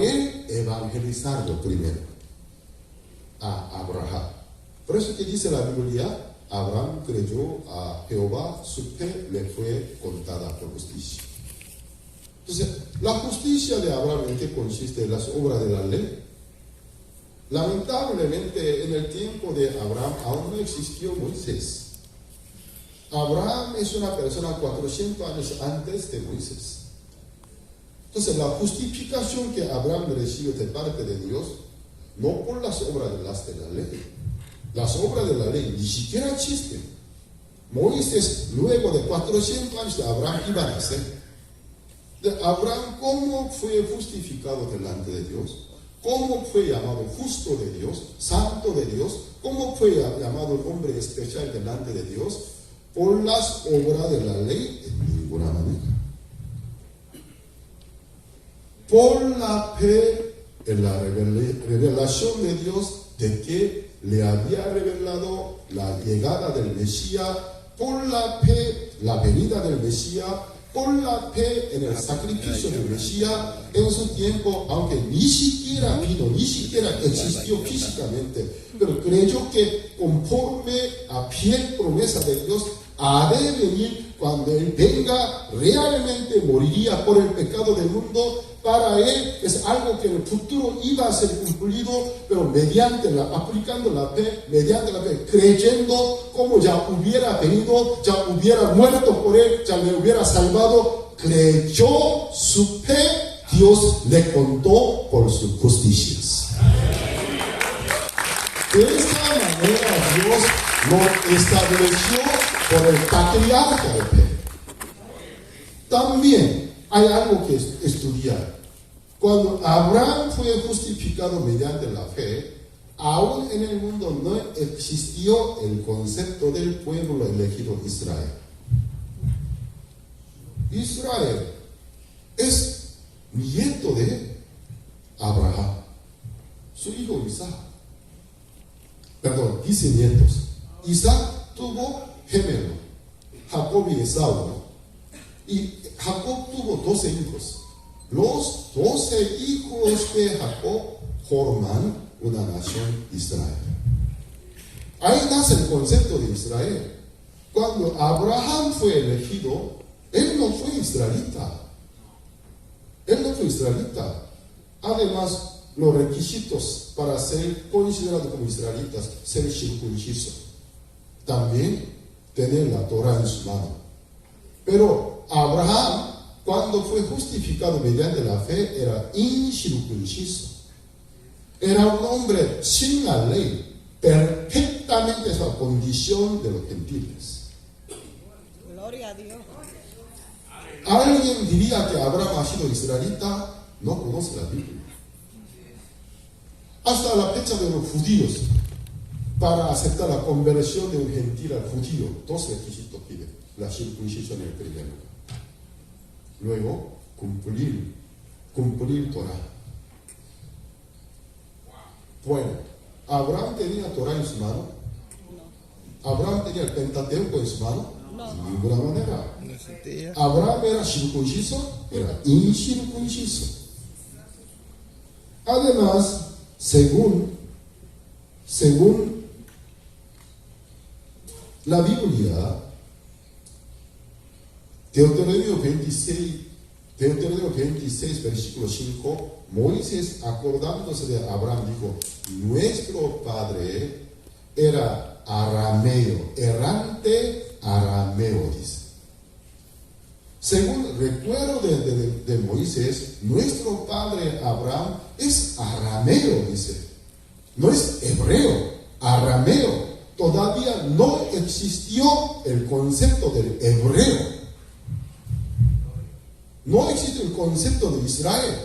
él evangelizarlo primero, a Abraham. Por eso que dice la Biblia, Abraham creyó a Jehová, su fe le fue contada por justicia. Entonces, la justicia de Abraham, ¿en qué consiste? En las obras de la ley. Lamentablemente, en el tiempo de Abraham aún no existió Moisés. Abraham es una persona 400 años antes de Moisés. Entonces, la justificación que Abraham recibe de parte de Dios, no por las obras de la ley. Las obras de la ley ni siquiera existen. Moisés, luego de 400 años de Abraham, iba a nacer. De Abraham, ¿cómo fue justificado delante de Dios? ¿Cómo fue llamado justo de Dios, santo de Dios? ¿Cómo fue llamado hombre especial delante de Dios? Por las obras de la ley, en ninguna manera. Por la fe en la revelación de Dios de que le había revelado la llegada del Mesías, por la fe, la venida del Mesías, por la fe en el sacrificio del Mesías en su tiempo, aunque ni siquiera vino, ni siquiera existió físicamente, pero creyó que conforme a fiel promesa de Dios, ha de venir cuando Él venga, realmente moriría por el pecado del mundo. Para Él es algo que en el futuro iba a ser cumplido, pero aplicando la fe, mediante la fe, creyendo como ya hubiera venido, ya hubiera muerto por Él, ya le hubiera salvado, creyó su fe, Dios le contó por sus justicias. De esta manera Dios lo estableció por el patriarca de fe. También hay algo que estudiar. Cuando Abraham fue justificado mediante la fe, aún en el mundo no existió el concepto del pueblo elegido Israel. Israel es nieto de Abraham, su hijo Isaac. Perdón, dice nietos. Isaac tuvo gemelo, Jacob y Esaú. Y Jacob tuvo 12 hijos. Los 12 hijos de Jacob forman una nación Israel. Ahí nace el concepto de Israel. Cuando Abraham fue elegido, él no fue israelita. Él no fue israelita. Además, los requisitos para ser considerado como israelitas, ser circunciso. También tener la Torah en su mano. Pero Abraham, cuando fue justificado mediante la fe, era incircunciso. Era un hombre sin la ley, perfectamente esa condición de los gentiles. Gloria a Dios. Alguien diría que Abraham ha sido israelita, no conoce la Biblia. Hasta la fecha de los judíos, para aceptar la conversión de un gentil al judío, 2 requisitos piden. La circuncisión en el primer lugar. Luego, cumplir Torah. Bueno, ¿Abraham tenía Torah en su mano? No. ¿Abraham tenía el Pentateuco en su mano? No. De ninguna manera. ¿Abraham era circunciso? Era incircunciso. Además, según la Biblia, Deuteronomio 26, versículo 5, Moisés, acordándose de Abraham, dijo: nuestro padre era arameo, errante arameo, dice. Según recuerdo de Moisés, nuestro padre Abraham es arameo, dice. No es hebreo, arameo. Todavía no existió el concepto del hebreo. No existe el concepto de Israel.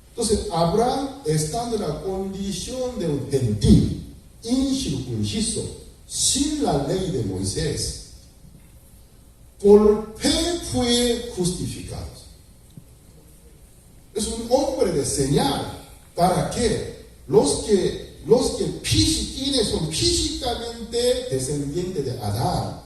Entonces, Abraham, estando en la condición de un gentil, incircunciso, sin la ley de Moisés, por fe fue justificado. Es un hombre de señal. ¿Para qué? Los que son físicamente descendientes de Adán.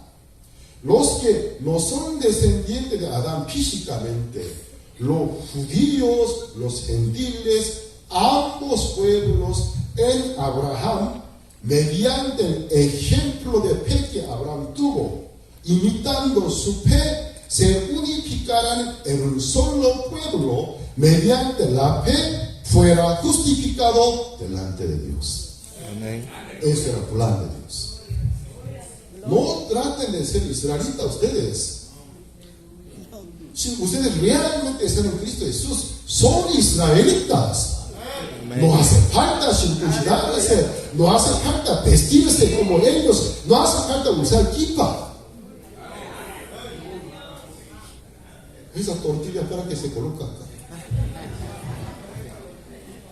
Los que no son descendientes de Adán físicamente, los judíos, los gentiles, ambos pueblos en Abraham, mediante el ejemplo de fe que Abraham tuvo, imitando su fe, se unificarán en un solo pueblo, mediante la fe fuera justificado delante de Dios. Amén. Ese era el plan de Dios. No traten de ser israelitas ustedes. Si ustedes realmente están en Cristo Jesús, son israelitas. No hace falta circuncidarse, no hace falta vestirse como ellos, no hace falta usar kippah. Esa tortilla para que se coloca acá.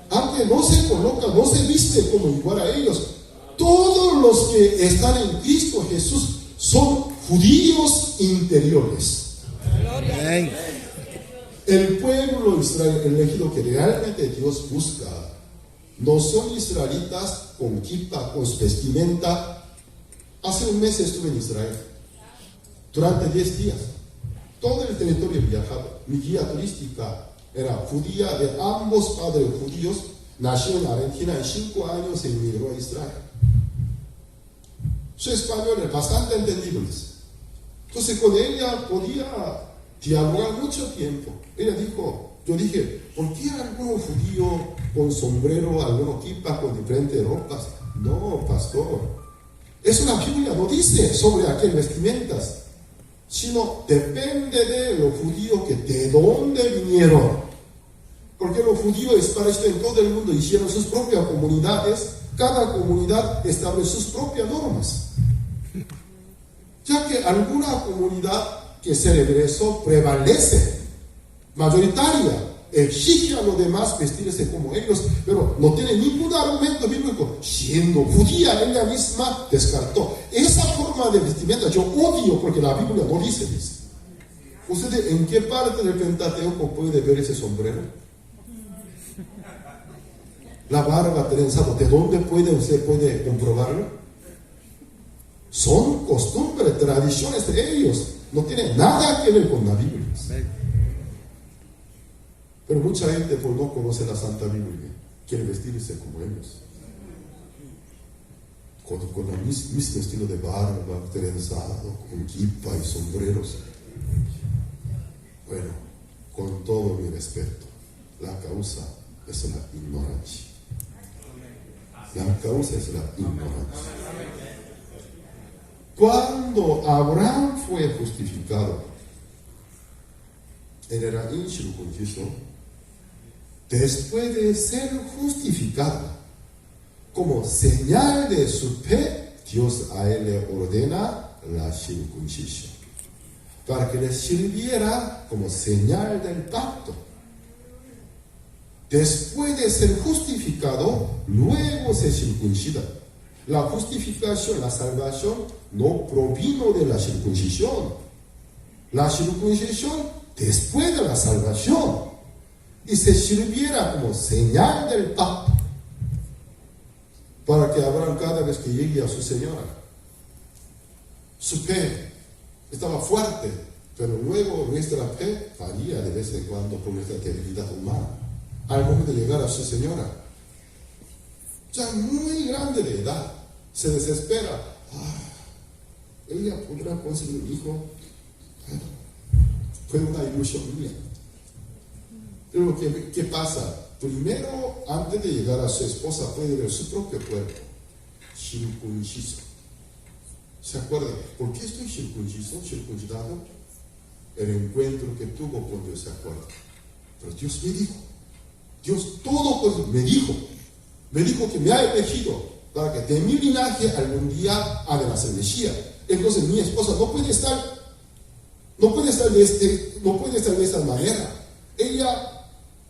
Aunque no se coloca, no se viste como igual a ellos. Todos los que están en Cristo Jesús son judíos interiores. Amén. El pueblo Israel elegido que realmente Dios busca no son israelitas con kippah, con vestimenta. Hace un mes estuve en Israel durante 10 días. Todo el territorio viajado. Mi guía turística era judía, de ambos padres judíos. Nació en Argentina, en 5 años se emigró a Israel. Su español es bastante entendible. Entonces con ella podía dialogar mucho tiempo. Ella dijo, yo dije, ¿por qué alguno judío con sombrero, alguno kippah con diferentes ropas? No, pastor. Eso la Biblia no dice sobre aquellas vestimentas, sino depende de los judíos que de dónde vinieron. Porque los judíos esparcidos en todo el mundo hicieron sus propias comunidades, cada comunidad establece sus propias normas. Ya que alguna comunidad que se regresó prevalece, mayoritaria, exige a los demás vestirse como ellos, pero no tiene ningún argumento bíblico. Siendo judía, ella misma descartó. Esa forma de vestimenta yo odio porque la Biblia no dice eso. ¿Usted en qué parte del Pentateuco puede ver ese sombrero? La barba trenzada, ¿de dónde usted puede comprobarlo? Son costumbres, tradiciones de ellos. No tiene nada que ver con la Biblia. Pero mucha gente, por no conocer la Santa Biblia, quiere vestirse como ellos. Con el mismo estilo de barba, trenzado, con kippah y sombreros. Bueno, con todo mi respeto, la causa es la ignorancia. La causa es la ignorancia. Cuando Abraham fue justificado, él era incircunciso. Después de ser justificado, como señal de su fe, Dios a él le ordena la circuncisión, para que le sirviera como señal del pacto. Después de ser justificado, luego se circuncida. La justificación, la salvación, no provino de la circuncisión. La circuncisión después de la salvación. Y se sirviera como señal del pacto, para que Abraham cada vez que llegue a su señora, su fe estaba fuerte, pero luego nuestra fe faría de vez en cuando por nuestra debilidad humana. Al momento de llegar a su señora, ya muy grande de edad, se desespera. Ella podrá conseguir un hijo. Fue una ilusión mía. Pero ¿qué pasa? Primero, antes de llegar a su esposa, puede ver su propio cuerpo circunciso. ¿Se acuerdan? ¿Por qué estoy circuncidado? El encuentro que tuvo con Dios, ¿se acuerdan? Pero Dios me dijo, Dios todo me dijo que me ha elegido para que de mi linaje algún día ha de nacer Mesías. Entonces mi esposa no puede estar de esta manera. Ella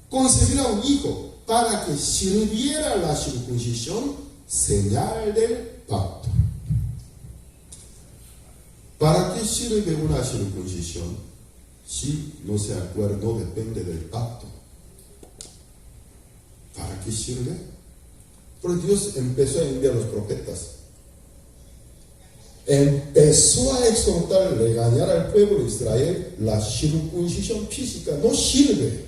concebirá un hijo para que sirviera la circuncisión, señal del pacto. ¿Para qué sirve una circuncisión? Si no se acuerda, no depende del pacto. ¿Para qué sirve? Porque Dios empezó a enviar a los profetas. empezó a exhortar, regañar al pueblo de Israel, la circuncisión física no sirve.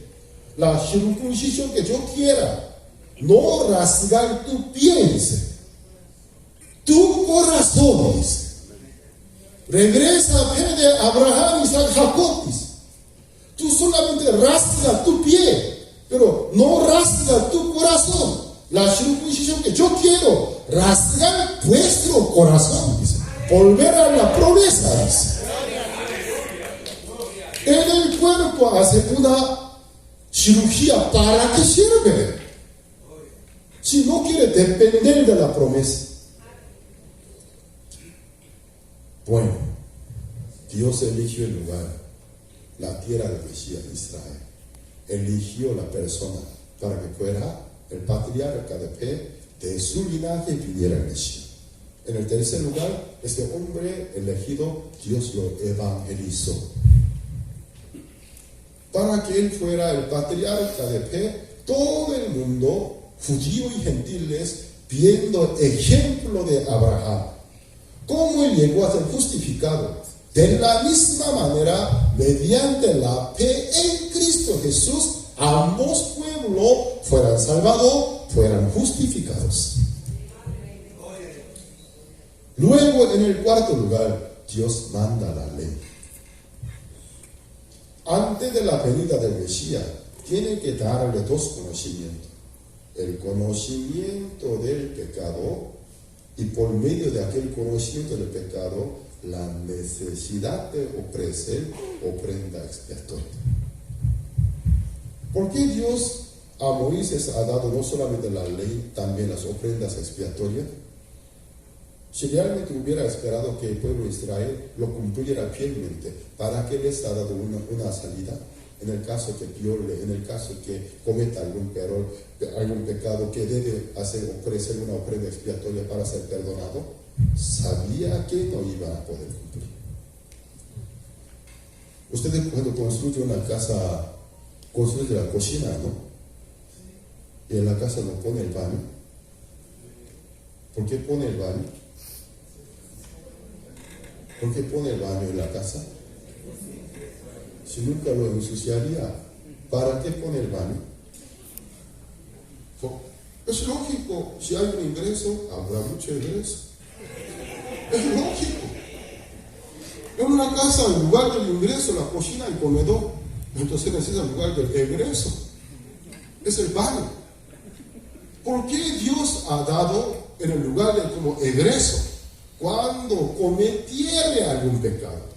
La circuncisión que yo quiera, no rasgar tu piel, dice. Tu corazón, dice. Regresa a fe de Abraham, Isaac, Jacob, dice. Tú solamente rasgas tu piel, pero no rasgas tu corazón. La circuncisión que yo quiero, rasgar vuestro corazón, dice. Volver a la promesa, dice. En el cuerpo hace una cirugía. ¿Para qué sirve? Si no quiere depender de la promesa. Bueno, Dios eligió el lugar, la tierra del Mesías, Israel. Eligió la persona para que fuera el patriarca de fe, de su linaje viniera el Mesías. En el tercer lugar, este hombre elegido, Dios lo evangelizó. Para que él fuera el patriarca de fe, todo el mundo, judío y gentiles, viendo ejemplo de Abraham, cómo él llegó a ser justificado. De la misma manera, mediante la fe en Cristo Jesús, ambos pueblos fueran salvados, fueran justificados. Luego, en el cuarto lugar, Dios manda la ley. Antes de la venida del Mesías, tiene que darle dos conocimientos. El conocimiento del pecado, y por medio de aquel conocimiento del pecado, la necesidad de ofrecer ofrenda expiatoria. ¿Por qué Dios a Moisés ha dado no solamente la ley, también las ofrendas expiatorias? Si realmente hubiera esperado que el pueblo de Israel lo cumpliera fielmente, ¿para qué les ha dado una salida? En el caso que viole, en el caso que cometa algún pecado que debe ofrecer una ofrenda expiatoria para ser perdonado, sabía que no iba a poder cumplir. Ustedes cuando construyen una casa, construyen la cocina, ¿no? Y en la casa no pone el baño. ¿Por qué pone el baño? ¿Por qué pone el baño en la casa? Si nunca lo ensuciaría, ¿para qué pone el baño? Es lógico, si hay un ingreso, habrá mucho ingreso. Es lógico. En una casa, en lugar del ingreso, la cocina y comedor, entonces necesita el lugar del egreso. Es el baño. ¿Por qué Dios ha dado en el lugar del como egreso? Cuando cometiere algún pecado,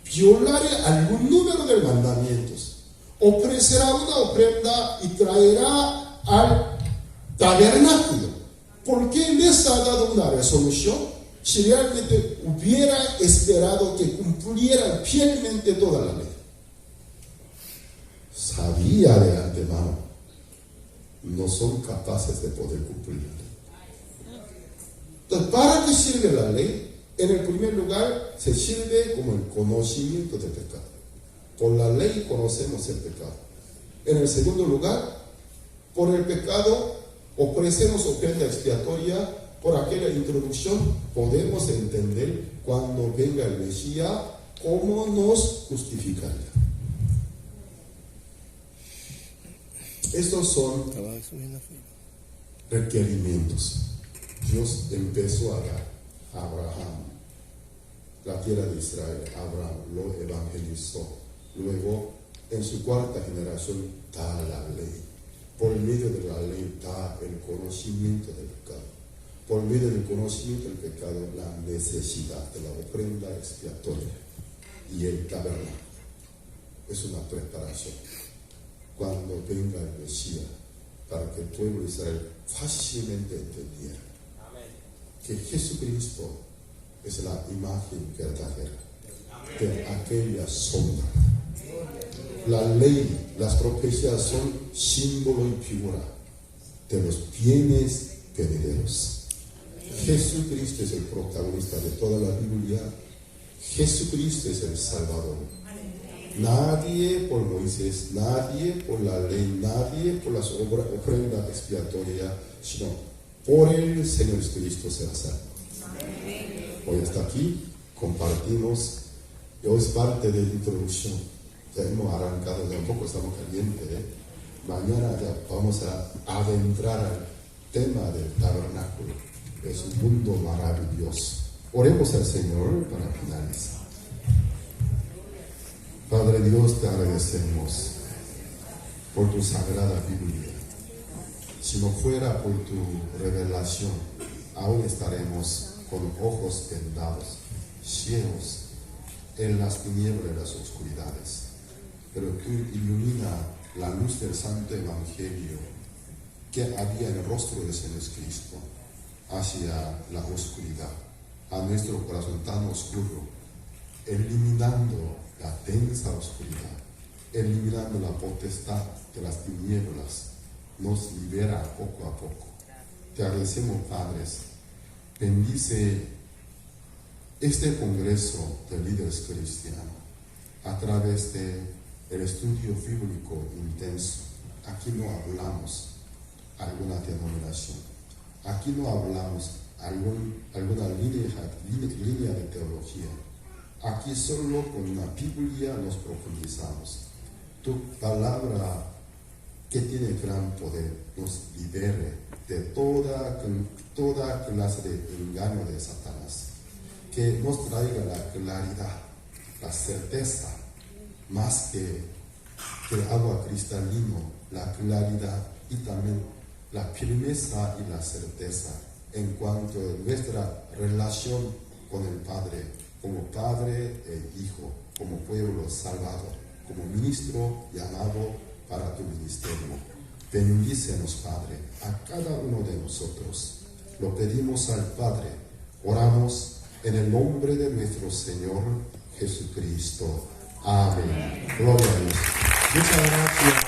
violare algún número de mandamientos, ofrecerá una ofrenda y traerá al tabernáculo. ¿Por qué les ha dado una resolución? Si realmente hubiera esperado que cumplieran fielmente toda la ley. Sabía de antemano, no son capaces de poder cumplirla. Entonces, ¿para qué sirve la ley? En el primer lugar, se sirve como el conocimiento del pecado. Por la ley conocemos el pecado. En el segundo lugar, por el pecado ofrecemos ofrenda expiatoria. Por aquella introducción podemos entender cuando venga el Mesías cómo nos justificaría. Estos son requerimientos. Dios empezó a dar a Abraham la tierra de Israel. Abraham lo evangelizó. Luego, en su cuarta generación, da la ley. Por medio de la ley da el conocimiento del pecado. Por medio del conocimiento del pecado, la necesidad de la ofrenda expiatoria. Y el tabernáculo es una preparación. Cuando venga el Mesías, para que el pueblo de Israel fácilmente entendiera que Jesucristo es la imagen verdadera de aquella sombra. La ley, las profecías son símbolo y figura de los bienes venideros. Jesucristo es el protagonista de toda la Biblia. Jesucristo es el Salvador. Nadie por Moisés, nadie por la ley, nadie por las ofrendas expiatorias, sino por el Señor Jesucristo será salvo. Hoy hasta aquí. compartimos. Y hoy es parte de la introducción. Ya hemos arrancado, ya un poco estamos calientes. Mañana ya vamos a adentrar al tema del tabernáculo. Es un mundo maravilloso. Oremos al Señor para finalizar. Padre Dios, te agradecemos por tu sagrada Biblia. Si no fuera por tu revelación, aún estaremos con ojos vendados, ciegos, en las tinieblas de las oscuridades. Pero tú ilumina la luz del Santo Evangelio que había en el rostro de Señor Cristo hacia la oscuridad, a nuestro corazón tan oscuro, eliminando la densa oscuridad, eliminando la potestad de las tinieblas, nos libera poco a poco. Te agradecemos, Padres. Bendice este congreso de líderes cristianos a través de el estudio bíblico intenso. Aquí no hablamos alguna denominación, aquí no hablamos alguna línea de teología. Aquí solo con la Biblia nos profundizamos. Tu palabra, que tiene gran poder, nos libere de toda clase de engaño de Satanás. Que nos traiga la claridad, la certeza, más que el agua cristalino, la claridad y también la firmeza y la certeza en cuanto a nuestra relación con el Padre, como Padre e Hijo, como pueblo salvado, como ministro llamado para tu ministerio. Bendícenos, Padre, a cada uno de nosotros. Lo pedimos al Padre. Oramos en el nombre de nuestro Señor Jesucristo. Amén. Gloria a Dios. Muchas gracias.